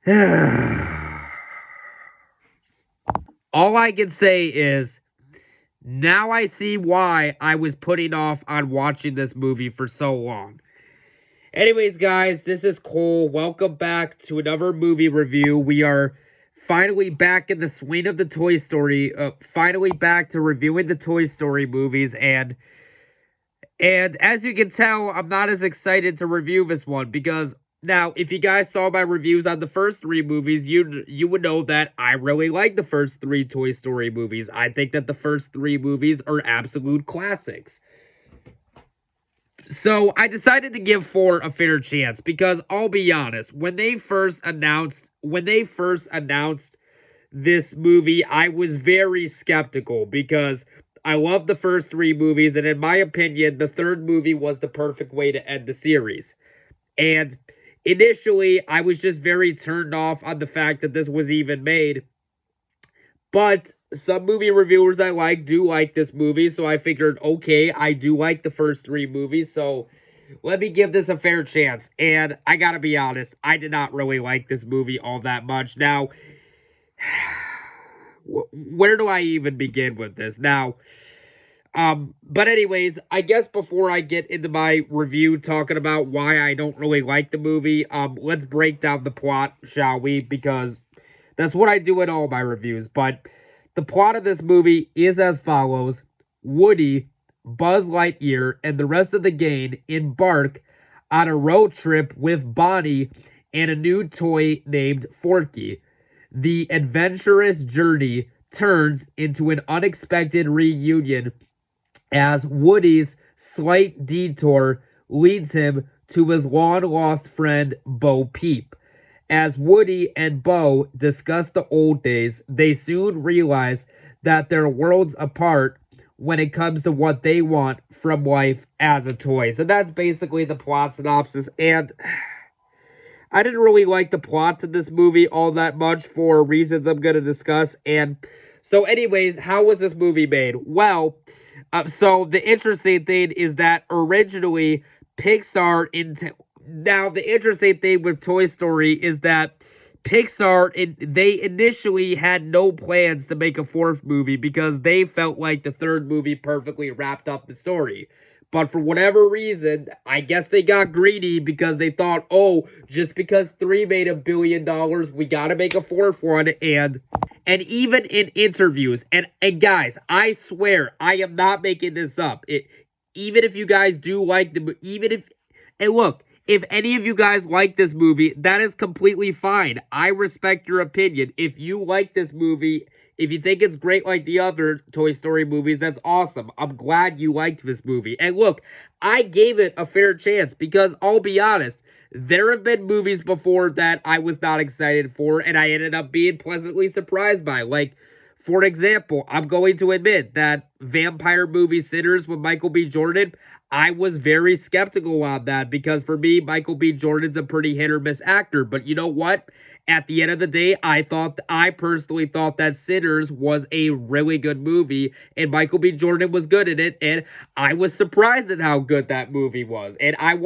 All I can say is, now I see why I was putting off on watching this movie for so long. Anyways, guys, this is Cole. Welcome back to another movie review. We are finally back in the swing of the Toy Story. Finally back to reviewing the Toy Story movies, and as you can tell, I'm not as excited to review this one because now, if you guys saw my reviews on the first three movies, you would know that I really like the first three Toy Story movies. I think that the first three movies are absolute classics. So I decided to give 4 a fair chance because I'll be honest, when they first announced this movie, I was very skeptical because I love the first three movies, and in my opinion, the third movie was the perfect way to end the series. And initially, I was just very turned off on the fact that this was even made. But some movie reviewers I like do like this movie, so I figured, okay, I do like the first three movies, so let me give this a fair chance. And I gotta be honest, I did not really like this movie all that much. Now, where do I even begin with this? Now, but anyways, I guess before I get into my review talking about why I don't really like the movie, let's break down the plot, shall we? Because that's what I do in all my reviews. But the plot of this movie is as follows. Woody, Buzz Lightyear, and the rest of the gang embark on a road trip with Bonnie and a new toy named Forky. The adventurous journey turns into an unexpected reunion as Woody's slight detour leads him to his long-lost friend Bo Peep. As Woody and Bo discuss the old days, they soon realize that they're worlds apart when it comes to what they want from life as a toy. So that's basically the plot synopsis, and I didn't really like the plot to this movie all that much for reasons I'm going to discuss. And so anyways, how was this movie made? Well, so the interesting thing is that originally Pixar now the interesting thing with Toy Story is that Pixar they initially had no plans to make a fourth movie because they felt like the third movie perfectly wrapped up the story. But for whatever reason, I guess they got greedy because they thought, oh, just because 3 made $1 billion, we gotta make a fourth one. And even in interviews, and guys, I swear, I am not making this up. Even if you guys do like and look, if any of you guys like this movie, that is completely fine. I respect your opinion. If you like this movie, if you think it's great like the other Toy Story movies, that's awesome. I'm glad you liked this movie. And look, I gave it a fair chance because I'll be honest, there have been movies before that I was not excited for and I ended up being pleasantly surprised by. Like, for example, I'm going to admit that vampire movie Sinners with Michael B. Jordan, I was very skeptical on that because for me, Michael B. Jordan's a pretty hit or miss actor. But you know what? At the end of the day, I personally thought that Sinners was a really good movie and Michael B. Jordan was good in it, and I was surprised at how good that movie was. And I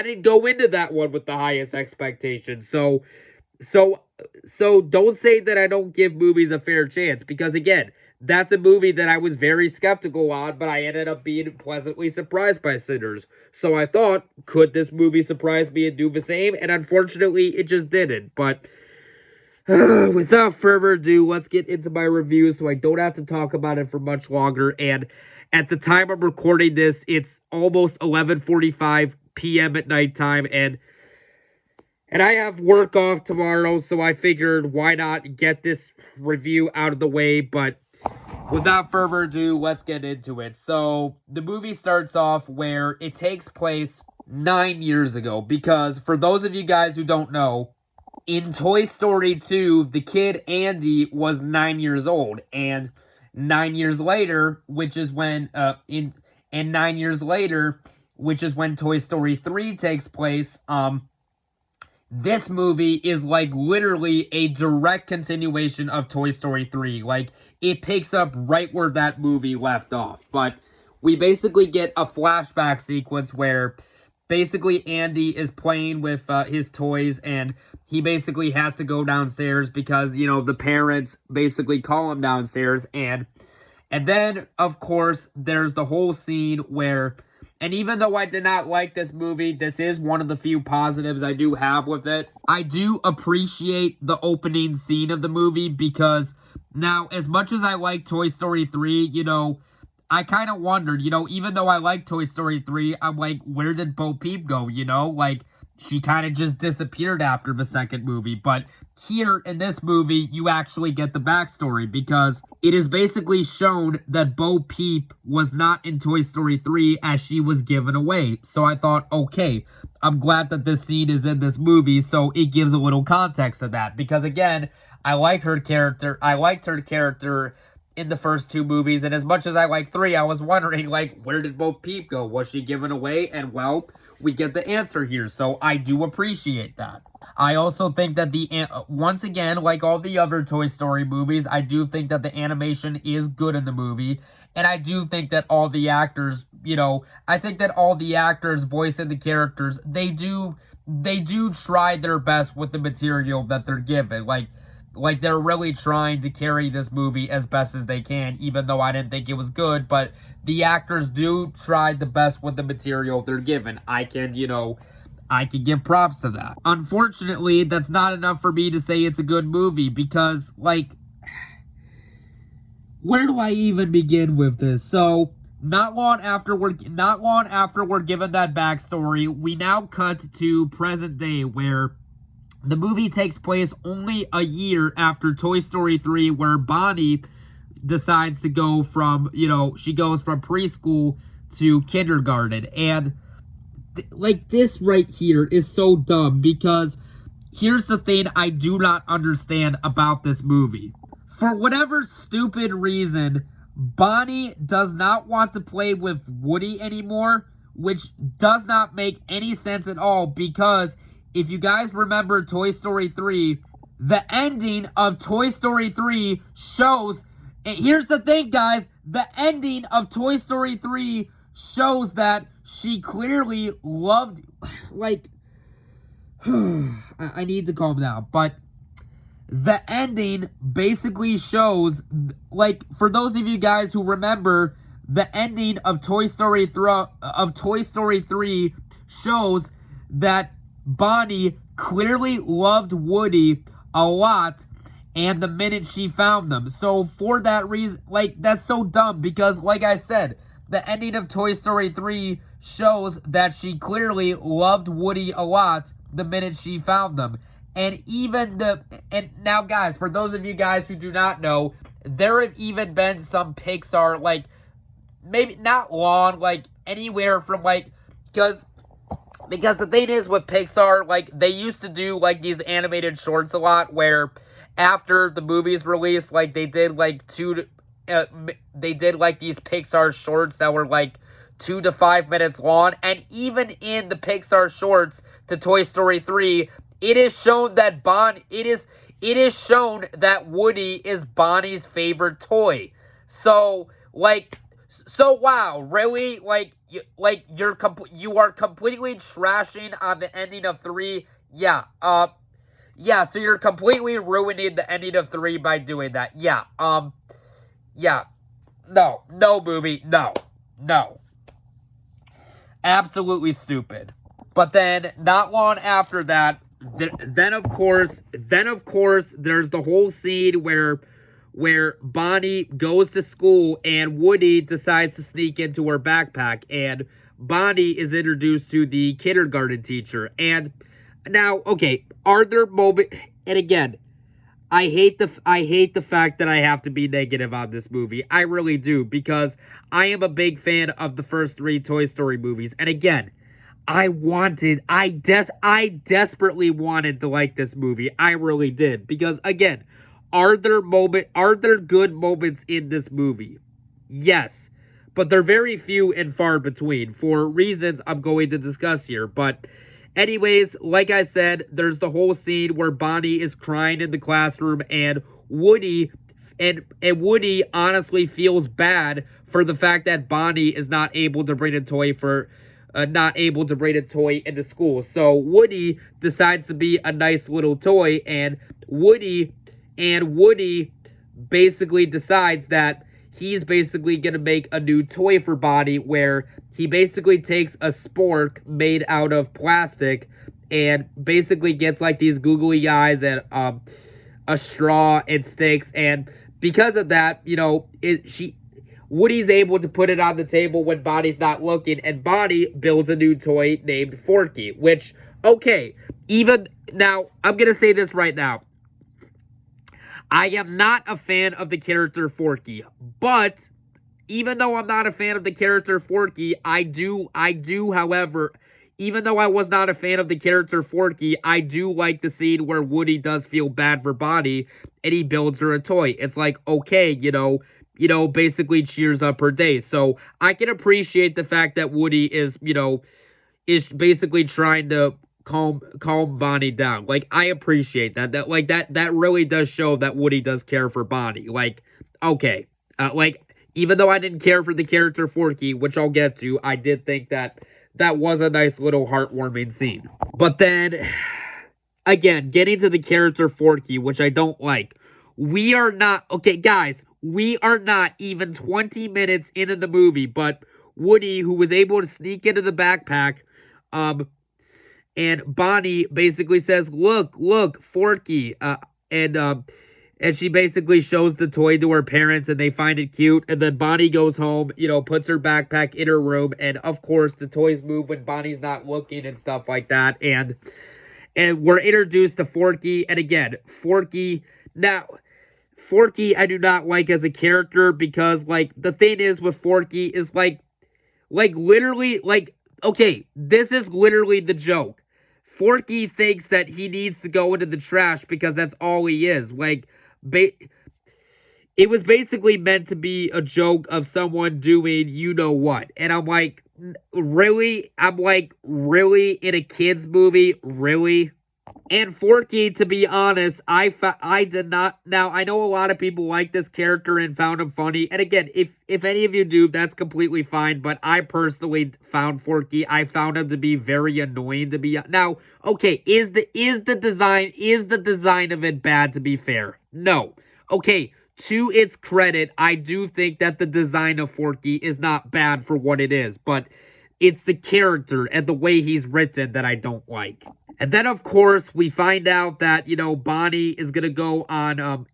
didn't go into that one with the highest expectations. So don't say that I don't give movies a fair chance because again, that's a movie that I was very skeptical on, but I ended up being pleasantly surprised by Sinners. So I thought, could this movie surprise me and do the same? And unfortunately, it just didn't. But without further ado, let's get into my review so I don't have to talk about it for much longer. And at the time I'm recording this, it's almost 11:45 p.m. at nighttime, and I have work off tomorrow, so I figured why not get this review out of the way. But without further ado, let's get into it. So, the movie starts off where it takes place 9 years ago. Because, for those of you guys who don't know, in Toy Story 2, the kid Andy was 9 years old. And 9 years later, which is when, 9 years later, which is when Toy Story 3 takes place, this movie is like literally a direct continuation of Toy Story 3. Like, it picks up right where that movie left off. But we basically get a flashback sequence where basically Andy is playing with his toys, and he basically has to go downstairs because, you know, the parents basically call him downstairs. And then, of course, there's the whole scene where, and even though I did not like this movie, this is one of the few positives I do have with it. I do appreciate the opening scene of the movie because now, as much as I like Toy Story 3, you know, I kind of wondered, you know, even though I like Toy Story 3, I'm like, where did Bo Peep go, you know? Like, she kind of just disappeared after the second movie. But here in this movie, you actually get the backstory because it is basically shown that Bo Peep was not in Toy Story 3 as she was given away. So I thought, okay, I'm glad that this scene is in this movie, so it gives a little context to that. Because again, I liked her character in the first two movies, and as much as I like 3, I was wondering, like, where did Bo Peep go? Was she given away? And, well, we get the answer here, so I do appreciate that. I also think that once again, like all the other Toy Story movies, I do think that the animation is good in the movie, and I do think that all the actors, you know, I think that all the actors voicing the characters, they do try their best with the material that they're given, like they're really trying to carry this movie as best as they can, even though I didn't think it was good, but the actors do try the best with the material they're given. I can give props to that. Unfortunately, that's not enough for me to say it's a good movie because, like, where do I even begin with this? So, not long after we're given that backstory, we now cut to present day where the movie takes place only a year after Toy Story 3, where Bonnie decides to go from, you know, she goes from preschool to kindergarten. And, like, this right here is so dumb because here's the thing I do not understand about this movie. For whatever stupid reason, Bonnie does not want to play with Woody anymore, which does not make any sense at all because if you guys remember Toy Story 3, the ending of Toy Story 3 shows, and here's the thing, guys, the ending of Toy Story 3 shows that she clearly loved, like, I need to calm down, but the ending basically shows, like, for those of you guys who remember, the ending of Toy Story 3 shows that Bonnie clearly loved Woody a lot, and the minute she found them. So for that reason, like, that's so dumb because, like I said, the ending of Toy Story 3 shows that she clearly loved Woody a lot the minute she found them. And now, guys, for those of you guys who do not know, there have even been some Pixar, like, maybe not long, like, anywhere from, like, because the thing is with Pixar, like, they used to do, like, these animated shorts a lot where after the movie's released, like, they did, like, these Pixar shorts that were, like, 2 to 5 minutes long. And even in the Pixar shorts to Toy Story 3, it is shown that Woody is Bonnie's favorite toy. So, like, wow, really? You are completely trashing on the ending of 3. Yeah, so you're completely ruining the ending of 3 by doing that. Yeah, no movie, no. Absolutely stupid. But then, not long after that, then of course, there's the whole scene where Bonnie goes to school and Woody decides to sneak into her backpack, and Bonnie is introduced to the kindergarten teacher. And now, okay, are there moments, and again, I hate the fact that I have to be negative on this movie. I really do, because I am a big fan of the first 3 Toy Story movies. And again, I desperately wanted to like this movie. I really did, because again, are there good moments in this movie? Yes, but they're very few and far between for reasons I'm going to discuss here. But anyways, like I said, there's the whole scene where Bonnie is crying in the classroom, and Woody honestly feels bad for the fact that Bonnie is not able to bring a toy for not able to bring a toy into school. So Woody decides to be a nice little toy, and Woody basically decides that he's basically going to make a new toy for Bonnie, where he basically takes a spork made out of plastic and basically gets like these googly eyes and a straw and sticks, and because of that, Woody's able to put it on the table when Bonnie's not looking, and Bonnie builds a new toy named Forky, which, okay, even now, I'm going to say this right now. I am not a fan of the character Forky, but even though I'm not a fan of the character Forky, I do, however, even though I was not a fan of the character Forky, I do like the scene where Woody does feel bad for Bonnie, and he builds her a toy. It's like, okay, basically cheers up her day. So I can appreciate the fact that Woody is basically trying to calm Bonnie down. Like, I appreciate that. That really does show that Woody does care for Bonnie. Like, okay. Even though I didn't care for the character Forky, which I'll get to, I did think that was a nice little heartwarming scene. But then, again, getting to the character Forky, which I don't like. We are not, okay, guys, we are not even 20 minutes into the movie, but Woody, who was able to sneak into the backpack, and Bonnie basically says, look, Forky, and she basically shows the toy to her parents, and they find it cute, and then Bonnie goes home, puts her backpack in her room, and of course, the toys move when Bonnie's not looking and stuff like that, and we're introduced to Forky, and again, Forky I do not like as a character, because, like, the thing is with Forky is, literally, okay, this is literally the joke. Forky thinks that he needs to go into the trash because that's all he is. It was basically meant to be a joke of someone doing you-know-what. And I'm like, really? I'm like, really? In a kid's movie? Really? And Forky, to be honest, I did not. Now, I know a lot of people like this character and found him funny. And again, if any of you do, that's completely fine. But I personally found Forky, I found him to be very annoying to be. Now, okay, is the design of it bad, to be fair? No. Okay, to its credit, I do think that the design of Forky is not bad for what it is. But it's the character and the way he's written that I don't like. And then, of course, we find out that, Bonnie is going to go on, a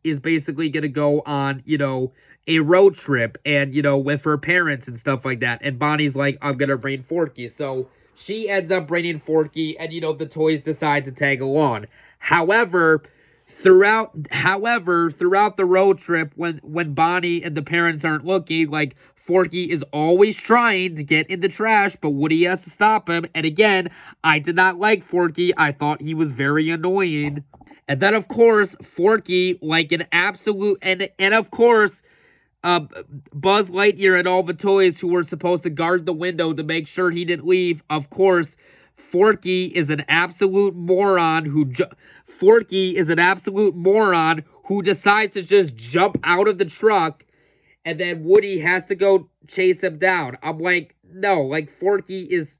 road trip and, with her parents and stuff like that. And Bonnie's like, I'm going to bring Forky. So she ends up bringing Forky, and, the toys decide to tag along. However, throughout the road trip, when Bonnie and the parents aren't looking, like, Forky is always trying to get in the trash, but Woody has to stop him. And again, I did not like Forky. I thought he was very annoying. And then, of course, Forky, like an absolute... And of course, Buzz Lightyear and all the toys who were supposed to guard the window to make sure he didn't leave. Of course, Forky is an absolute moron who decides to just jump out of the truck, and then Woody has to go chase him down. I'm like, no, like, Forky is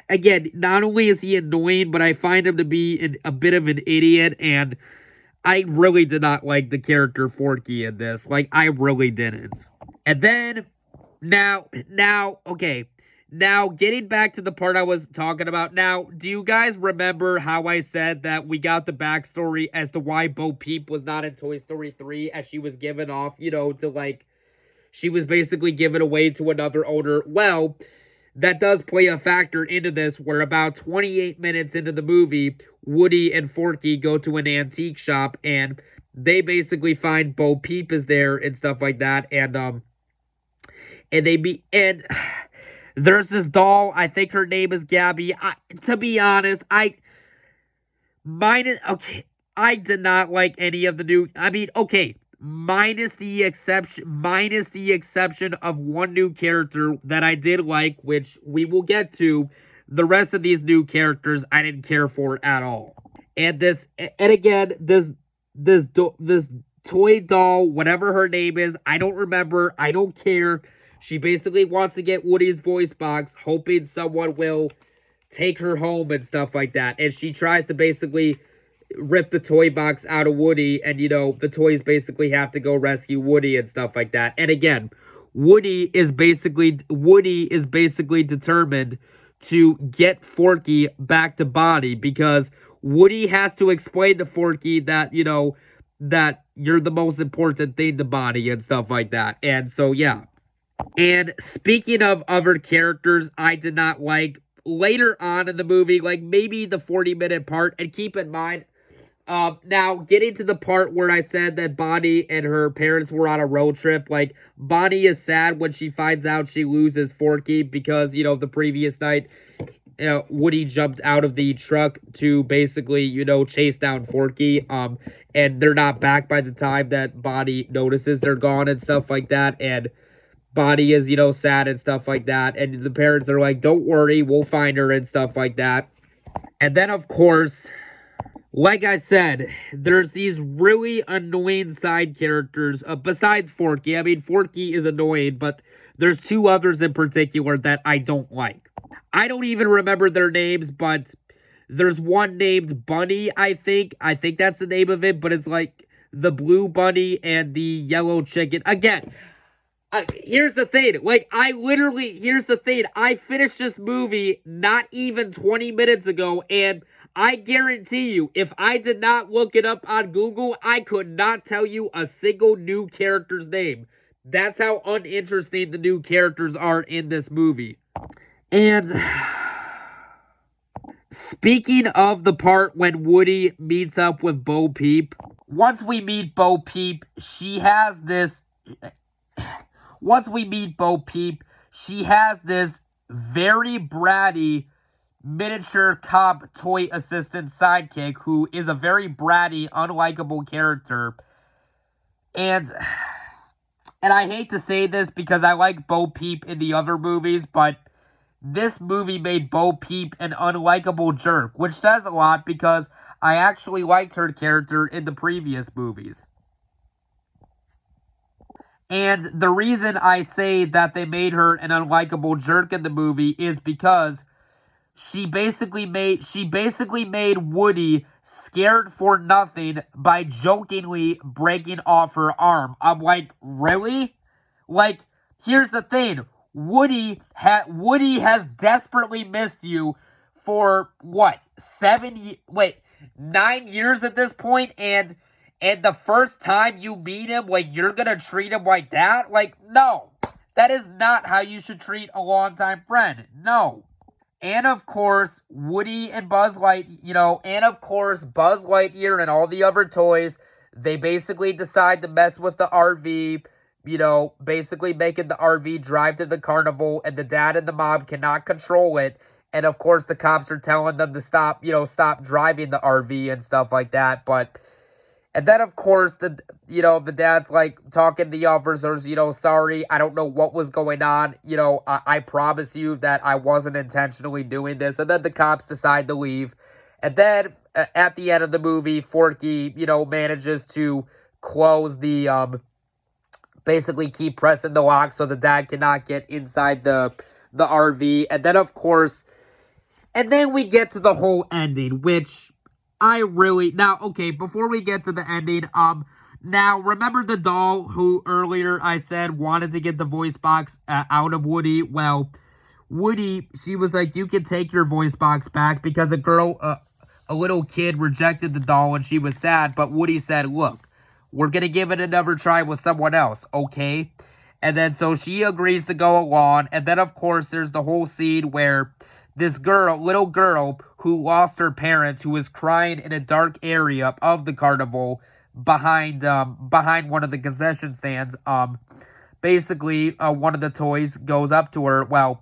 again, not only is he annoying, but I find him to be a bit of an idiot, and I really did not like the character Forky in this. Like, I really didn't. And then, now, okay, now, getting back to the part I was talking about. Now, do you guys remember how I said that we got the backstory as to why Bo Peep was not in Toy Story 3, as she was given off, to, like, she was basically given away to another owner? Well, that does play a factor into this, where about 28 minutes into the movie, Woody and Forky go to an antique shop, and they basically find Bo Peep is there and stuff like that, and there's this doll, I think her name is Gabby. To be honest, I did not like any of the new, minus the exception of one new character that I did like, which we will get to. The rest of these new characters I didn't care for at all. And this toy doll, whatever her name is, I don't remember, I don't care. She basically wants to get Woody's voice box, hoping someone will take her home and stuff like that. And she tries to basically rip the toy box out of Woody, and the toys basically have to go rescue Woody and stuff like that. And again, Woody is basically determined to get Forky back to Bonnie, because Woody has to explain to Forky that that you're the most important thing to Bonnie and stuff like that. And so yeah. And speaking of other characters I did not like later on in the movie, like maybe the 40-minute part, and keep in mind, now getting to the part where I said that Bonnie and her parents were on a road trip, like Bonnie is sad when she finds out she loses Forky because, the previous night, Woody jumped out of the truck to basically, chase down Forky, and they're not back by the time that Bonnie notices they're gone and stuff like that, and Bonnie is, sad and stuff like that, and the parents are like, don't worry, we'll find her and stuff like that. And then, of course, like I said, there's these really annoying side characters, besides Forky. I mean, Forky is annoying, but there's two others in particular that I don't like. I don't even remember their names, but there's one named Bunny, I think. I think that's the name of it, but it's like the blue bunny and the yellow chicken. Again, here's the thing. Here's the thing. I finished this movie not even 20 minutes ago, and I guarantee you, if I did not look it up on Google, I could not tell you a single new character's name. That's how uninteresting the new characters are in this movie. And speaking of the part when Woody meets up with Bo Peep, once we meet Bo Peep, she has this very bratty miniature cop toy assistant sidekick who is a very bratty, unlikable character. And I hate to say this because I like Bo Peep in the other movies, but this movie made Bo Peep an unlikable jerk, which says a lot because I actually liked her character in the previous movies. And the reason I say that they made her an unlikable jerk in the movie is because she basically made Woody scared for nothing by jokingly breaking off her arm. I'm like, really? Like, here's the thing. Woody has desperately missed you for what? 9 years at this point, and the first time you meet him, like, you're gonna treat him like that? Like, no. That is not how you should treat a longtime friend. No. And of course, Woody and Buzz Lightyear, and all the other toys, they basically decide to mess with the RV, basically making the RV drive to the carnival, and the dad and the mom cannot control it. And of course, the cops are telling them to stop driving the RV and stuff like that. And then, of course, the dad's like talking to the officers, sorry, I don't know what was going on. I promise you that I wasn't intentionally doing this. And then the cops decide to leave. And then at the end of the movie, Forky, manages to close the, basically keep pressing the lock so the dad cannot get inside the RV. And then, of course, and then we get to the whole ending, which okay, before we get to the ending, now, remember the doll who earlier I said wanted to get the voice box out of Woody? Well, Woody, she was like, you can take your voice box back because a little kid rejected the doll and she was sad, but Woody said, look, we're going to give it another try with someone else, okay? And then so she agrees to go along, and then of course there's the whole scene where this little girl who lost her parents, who was crying in a dark area of the carnival behind one of the concession stands, basically one of the toys goes up to her. Well,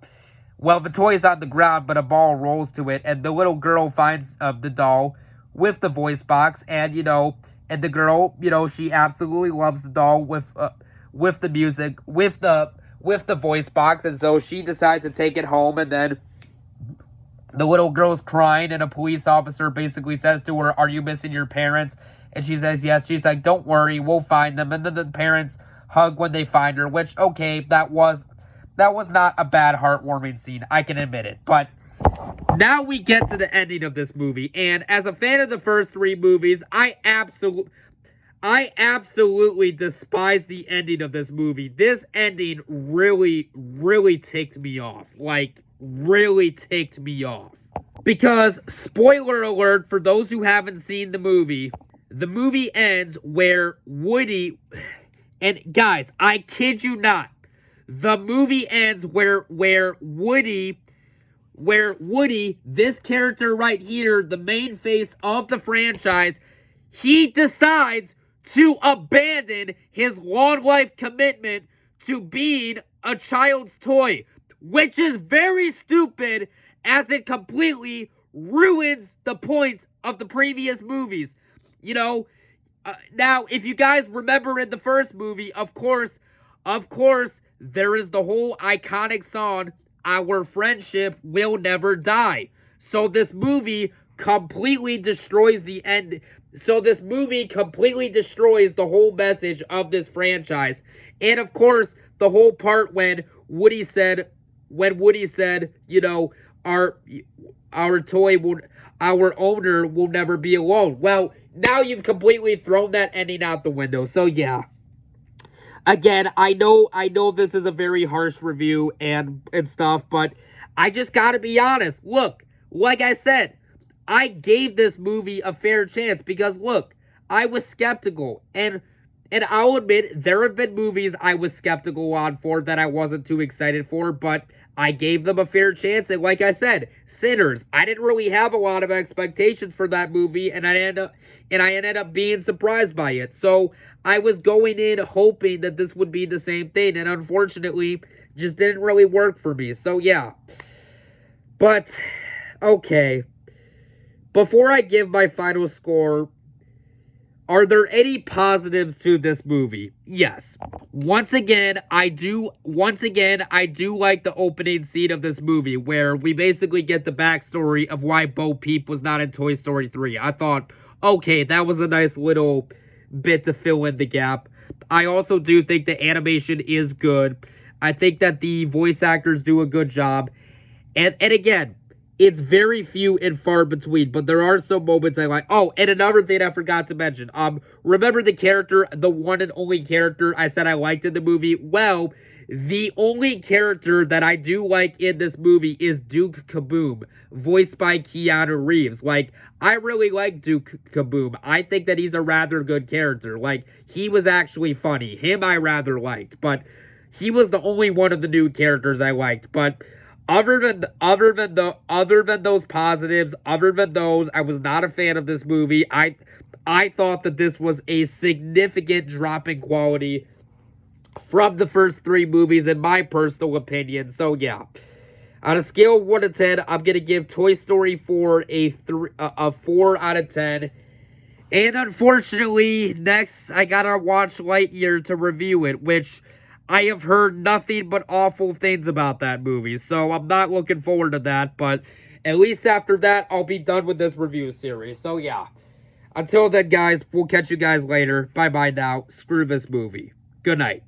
the toy's on the ground, but a ball rolls to it, and the little girl finds the doll with the voice box, and and the girl, she absolutely loves the doll with the music, with the voice box, and so she decides to take it home, and then the little girl's crying, and a police officer basically says to her, are you missing your parents? And she says yes. She's like, don't worry, we'll find them. And then the parents hug when they find her, which, okay, that was That was not a bad, heartwarming scene. I can admit it. But now we get to the ending of this movie. And as a fan of the first three movies, I absolutely despise the ending of this movie. This ending really, really ticked me off. Like, really ticked me off. Because, spoiler alert, for those who haven't seen the movie ends where Woody... And guys, I kid you not. The movie ends where Woody, this character right here, the main face of the franchise, he decides to abandon his long life commitment to being a child's toy, which is very stupid as it completely ruins the point of the previous movies. You know, now, if you guys remember in the first movie, of course, there is the whole iconic song, "Our Friendship Will Never Die." So this movie completely destroys the end. So this movie completely destroys the whole message of this franchise. And of course, the whole part when Woody said, you know, our owner will never be alone. Well, now you've completely thrown that ending out the window. So yeah. Again, I know this is a very harsh review and stuff, but I just gotta be honest. Look, like I said, I gave this movie a fair chance because look, I was skeptical, and I'll admit there have been movies I was skeptical on for that I wasn't too excited for, but I gave them a fair chance, and like I said, Sinners, I didn't really have a lot of expectations for that movie, and I ended up being surprised by it. So I was going in hoping that this would be the same thing, and unfortunately, just didn't really work for me. So yeah. But, okay. Before I give my final score, are there any positives to this movie? Yes. Once again, I do like the opening scene of this movie where we basically get the backstory of why Bo Peep was not in Toy Story 3. I thought, okay, that was a nice little bit to fill in the gap. I also do think the animation is good. I think that the voice actors do a good job. And again, it's very few and far between, but there are some moments I like. Oh, and another thing I forgot to mention. Remember the character, the one and only character I said I liked in the movie? Well, the only character that I do like in this movie is Duke Kaboom, voiced by Keanu Reeves. Like, I really like Duke Kaboom. I think that he's a rather good character. Like, he was actually funny. Him I rather liked, but he was the only one of the new characters I liked. But other than those positives, other than those, I was not a fan of this movie. I thought that this was a significant drop in quality from the first three movies, in my personal opinion. So yeah, on a scale of 1 to 10, I'm gonna give Toy Story 4 a 4 out of 10. And unfortunately, next I gotta watch Lightyear to review it, which I have heard nothing but awful things about that movie, so I'm not looking forward to that, but at least after that, I'll be done with this review series. So yeah, until then, guys, we'll catch you guys later. Bye-bye now. Screw this movie. Good night.